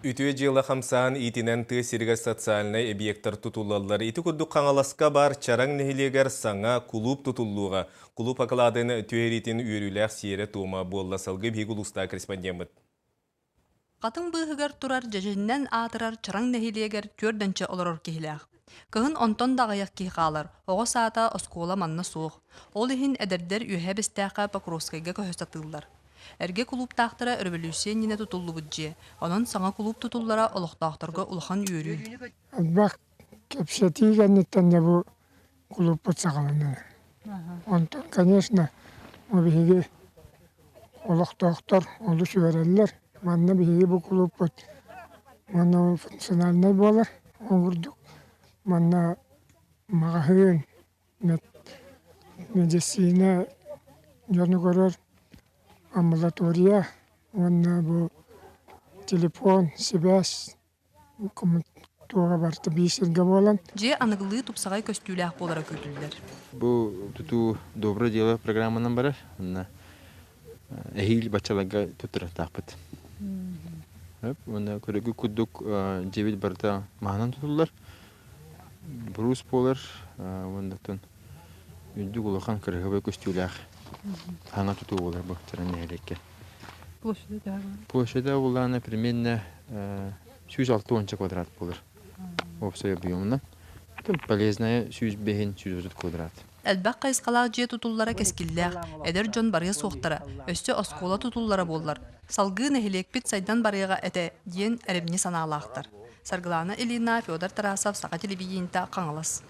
Ütüе жылы хамсан итинен ты сирге социальный объекттар тутулалар. Ити күрдік қаңаласка бар чараң нехилегер саңа клуб тутуллуға. Клуб акаладын түйеритін үйрілер сиере тума болла салғы бейгулуста корреспондент. Қатын бұғығар тұрар жажыннан атырар чараң нехилегер түрдінші оларор кехіләқ. Кығын онтон дағаяқ кейқалар, оғы саата оскола манна суық. Ол ихин әдердер үйе бістәқі Покровскайға көхістатылар. Әрге клуб тақтыра революция нене тутуллу бұджи. Онын саңа клуб тутуллара олықтақтырға улхан үйірі. Бақ кепсетигеннеттен де бұл клуб бұтсағаланы. Онтон, конечно, обиге олықтақтар, олы сөйерелер. Манна биге бұл клуб бұт. Манна функциональный болар. Оңырдық. Манна мағахын, медицина, жаны көрер. Амбулатория, онна бұл телефон, связь, туға барты бейсерге болан. Же анығылы тупсағай көстүләқ болара көтілдер. Бұл тұту доброе дело программанан барар. Әйіл бачаларға тұтыра тақпыт. Көрігі күдік жебет барда мағынан тұтылар. Брус болар, ондақтан үндік олақан көрігі көстүләқ. Хана туту болар бұл тәрәне әлекке. Площада оланы примерно 106 квадрат болар. Общий объемна. Полезная 105-130 квадрат. Әлбәқ қайысқалақ же тутуллара кескілләқ, әдер жон бария соқтара, өсті оскола тутуллара болар. Салғы нәхилекпет сайдан барияға әті ден әрімне саналақтар. Сарғыланы Элина Федор Тарасов Сақа телевидениеда қаңылас.